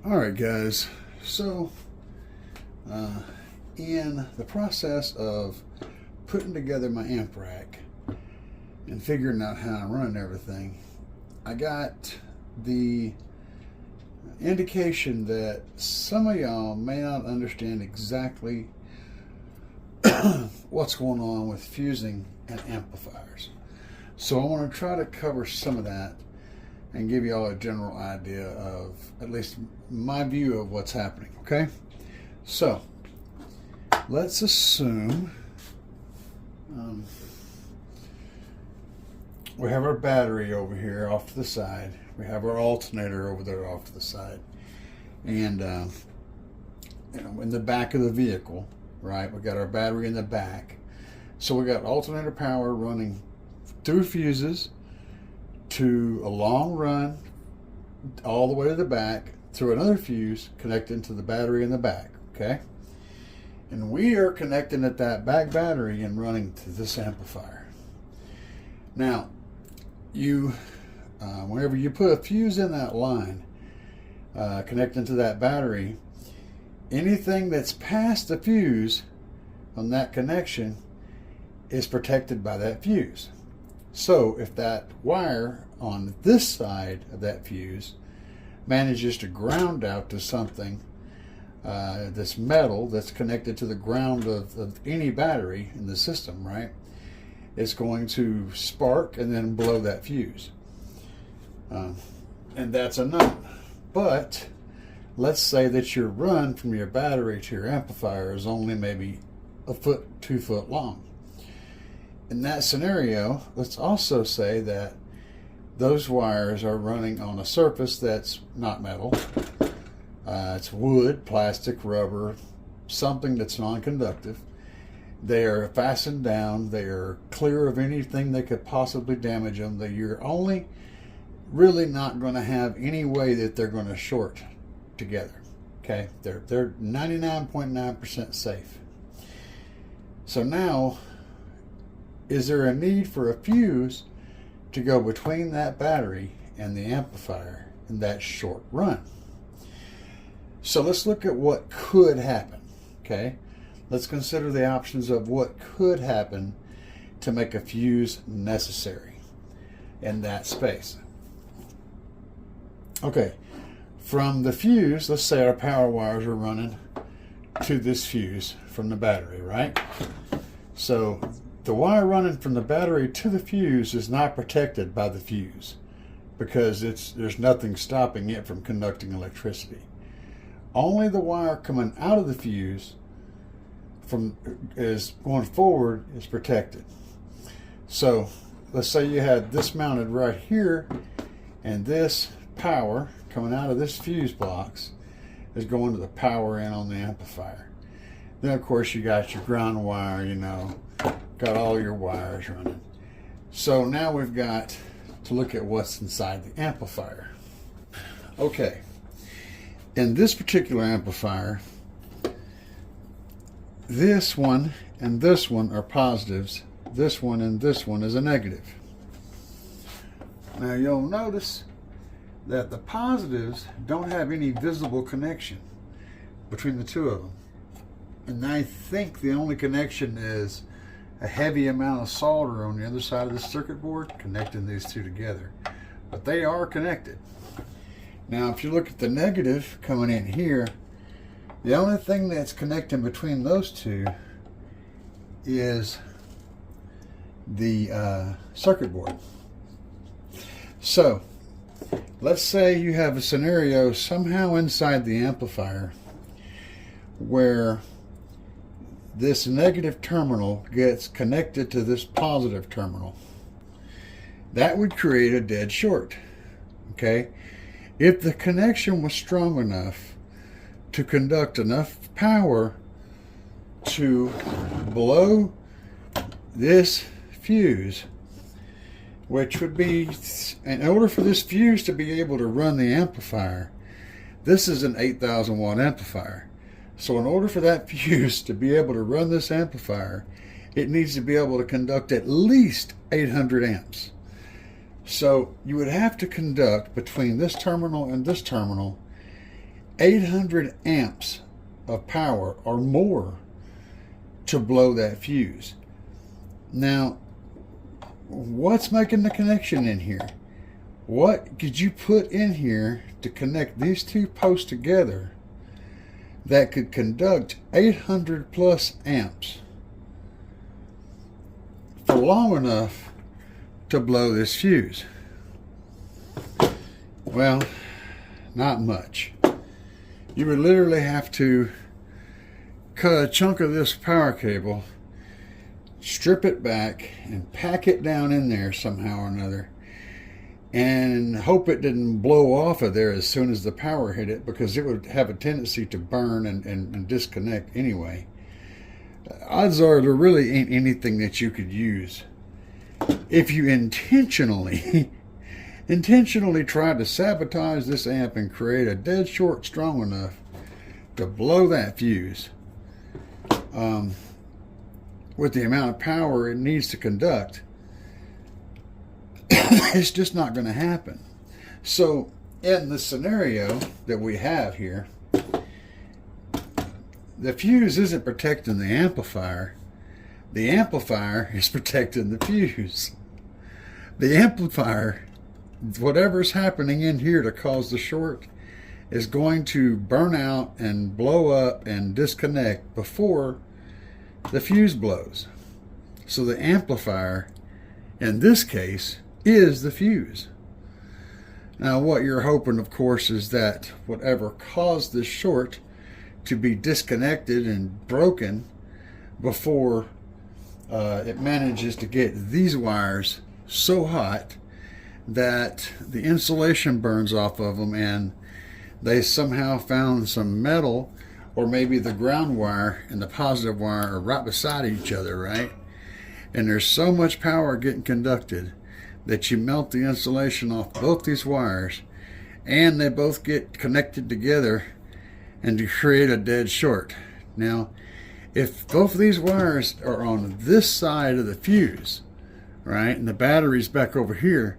Alright guys, so in the process of putting together my amp rack and figuring out how I'm running everything, I got the indication that some of y'all may not understand exactly what's going on with fusing and amplifiers. So I want to try to cover some of that and give you all a general idea of at least my view of what's happening, okay? So, let's assume we have our battery over here off to the side. We have our alternator over there off to the side. And, in the back of the vehicle, right, we got our battery in the back. So we got alternator power running through fuses to a long run all the way to the back through another fuse connecting to the battery in the back, okay? And we are connecting at that back battery and running to this amplifier. Now, whenever you put a fuse in that line connecting to that battery, anything that's past the fuse on that connection is protected by that fuse. So if that wire on this side of that fuse manages to ground out to something, this metal that's connected to the ground of any battery in the system, right, it's going to spark and then blow that fuse. And that's a known. But let's say that your run from your battery to your amplifier is only maybe a foot, 2 foot long. In that scenario, let's also say that those wires are running on a surface that's not metal. It's wood, plastic, rubber, something that's non-conductive. They are fastened down. They are clear of anything that could possibly damage them. That you're only really not going to have any way that they're going to short together. Okay, they're 99.9% safe. So now, is there a need for a fuse to go between that battery and the amplifier in that short run? So let's look at what could happen, okay? Let's consider the options of what could happen to make a fuse necessary in that space. Okay, from the fuse, let's say our power wires are running to this fuse from the battery, right? So the wire running from the battery to the fuse is not protected by the fuse because there's nothing stopping it from conducting electricity. Only the wire coming out of the fuse is going forward is protected. So let's say you had this mounted right here, and this power coming out of this fuse box is going to the power in on the amplifier. Then of course you got your ground wire, got all your wires running. So now we've got to look at what's inside the amplifier. Okay, in this particular amplifier, this one and this one are positives. This one and this one is a negative. Now you'll notice that the positives don't have any visible connection between the two of them. And I think the only connection is a heavy amount of solder on the other side of the circuit board connecting these two together. But they are connected. Now if you look at the negative coming in here, the only thing that's connecting between those two is the circuit board. So let's say you have a scenario somehow inside the amplifier where this negative terminal gets connected to this positive terminal. That would create a dead short, okay? If the connection was strong enough to conduct enough power to blow this fuse, which would be, in order for this fuse to be able to run the amplifier, this is an 8,000 watt amplifier. So in order for that fuse to be able to run this amplifier, it needs to be able to conduct at least 800 amps. So you would have to conduct between this terminal and this terminal 800 amps of power or more to blow that fuse. Now, what's making the connection in here? What could you put in here to connect these two posts together that could conduct 800 plus amps for long enough to blow this fuse? Well, not much. You would literally have to cut a chunk of this power cable, strip it back, and pack it down in there somehow or another, and hope it didn't blow off of there as soon as the power hit it, because it would have a tendency to burn and disconnect anyway. Odds are there really ain't anything that you could use if you intentionally tried to sabotage this amp and create a dead short strong enough to blow that fuse with the amount of power it needs to conduct. It's just not going to happen. So in the scenario that we have here, the fuse isn't protecting the amplifier. The amplifier is protecting the fuse. The amplifier, whatever's happening in here to cause the short, is going to burn out and blow up and disconnect before the fuse blows. So the amplifier, in this case, is the fuse. Now what you're hoping, of course, is that whatever caused this short to be disconnected and broken before it manages to get these wires so hot that the insulation burns off of them, and they somehow found some metal, or maybe the ground wire and the positive wire are right beside each other, right? And there's so much power getting conducted that you melt the insulation off both these wires, and they both get connected together and to create a dead short. Now, if both of these wires are on this side of the fuse, right, and the battery's back over here,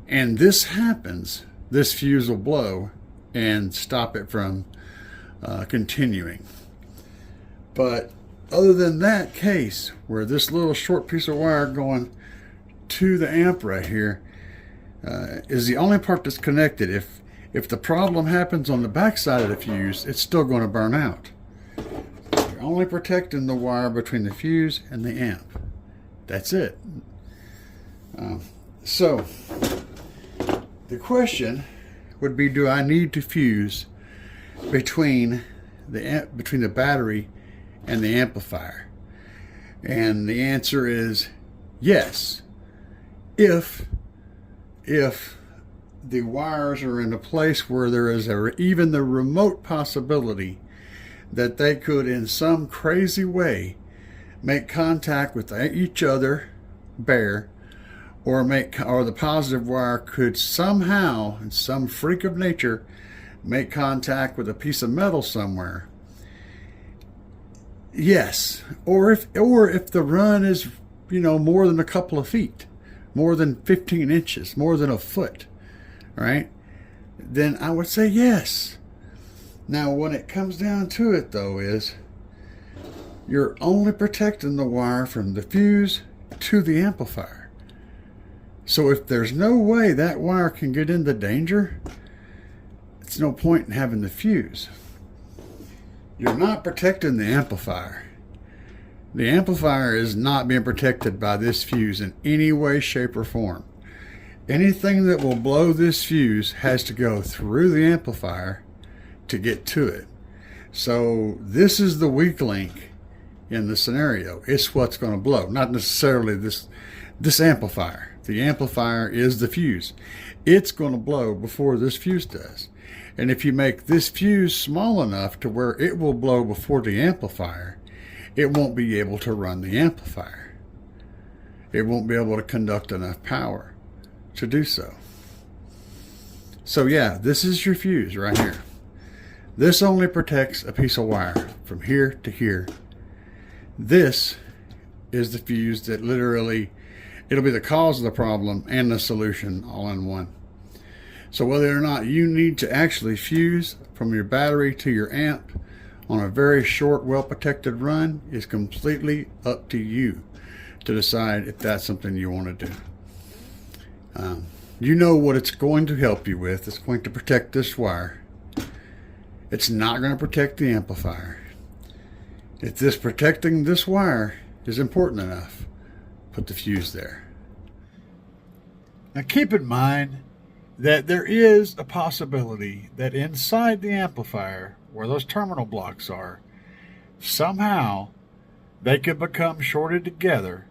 and this happens, this fuse will blow and stop it from continuing. But other than that case, where this little short piece of wire going to the amp right here is the only part that's connected, if the problem happens on the back side of the fuse, it's still going to burn out. You're only protecting the wire between the fuse and the amp. That's it. So the question would be, do I need to fuse between the battery and the amplifier? And the answer is yes, if the wires are in a place where there is even the remote possibility that they could in some crazy way make contact with each other bare, or the positive wire could somehow, in some freak of nature, make contact with a piece of metal somewhere. Yes, or if the run is, more than a couple of feet, more than 15 inches, more than a foot, right? Then I would say yes. Now, when it comes down to it, though, is you're only protecting the wire from the fuse to the amplifier. So if there's no way that wire can get into danger, it's no point in having the fuse. You're not protecting the amplifier. The amplifier is not being protected by this fuse in any way, shape, or form. Anything that will blow this fuse has to go through the amplifier to get to it. So this is the weak link in the scenario. It's what's going to blow, not necessarily this amplifier. The amplifier is the fuse. It's going to blow before this fuse does. And if you make this fuse small enough to where it will blow before the amplifier, it won't be able to run the amplifier. It won't be able to conduct enough power to do so. So yeah, this is your fuse right here. This only protects a piece of wire from here to here. This is the fuse that literally, it'll be the cause of the problem and the solution all in one. So whether or not you need to actually fuse from your battery to your amp on a very short, well-protected run is completely up to you to decide if that's something you want to do. You know what it's going to help you with. It's going to protect this wire. It's not going to protect the amplifier. If this protecting this wire is important enough, put the fuse there. Now keep in mind that there is a possibility that inside the amplifier, where those terminal blocks are, somehow they could become shorted together,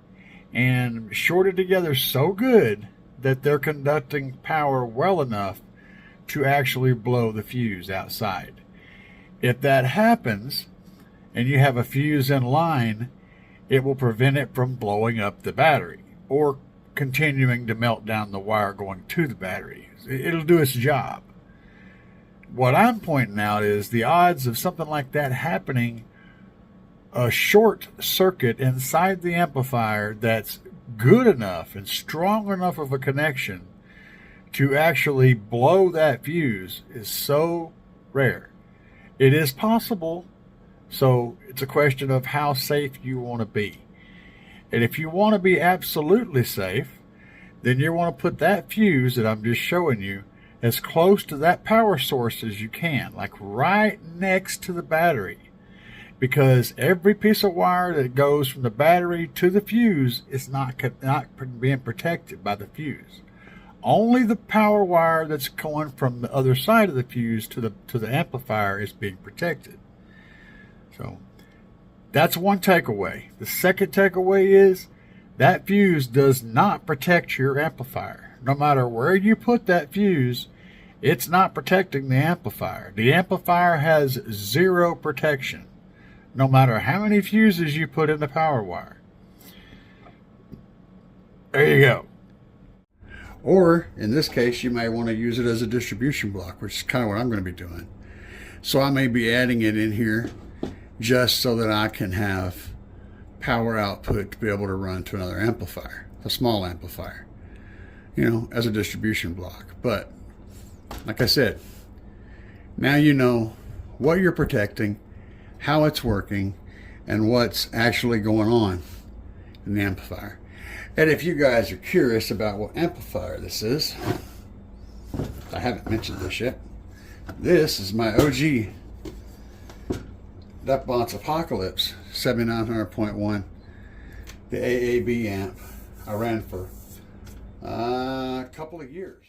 and shorted together so good that they're conducting power well enough to actually blow the fuse outside. If that happens, and you have a fuse in line, it will prevent it from blowing up the battery or continuing to melt down the wire going to the battery. It'll do its job. What I'm pointing out is the odds of something like that happening, a short circuit inside the amplifier that's good enough and strong enough of a connection to actually blow that fuse, is so rare. It is possible, so it's a question of how safe you want to be. And if you want to be absolutely safe, then you want to put that fuse that I'm just showing you as close to that power source as you can, like right next to the battery. Because every piece of wire that goes from the battery to the fuse is not being protected by the fuse. Only the power wire that's going from the other side of the fuse to the amplifier is being protected. So that's one takeaway. The second takeaway is that fuse does not protect your amplifier. No matter where you put that fuse, it's not protecting the amplifier. The amplifier has zero protection, no matter how many fuses you put in the power wire. There you go. Or, in this case, you may want to use it as a distribution block, which is kind of what I'm going to be doing. So I may be adding it in here just so that I can have power output to be able to run to another amplifier, a small amplifier, as a distribution block. But, like I said, now you know what you're protecting, how it's working, and what's actually going on in the amplifier. And if you guys are curious about what amplifier this is, I haven't mentioned this yet. This is my OG Duckbots Apocalypse 7900.1, the AAB amp I ran for a couple of years.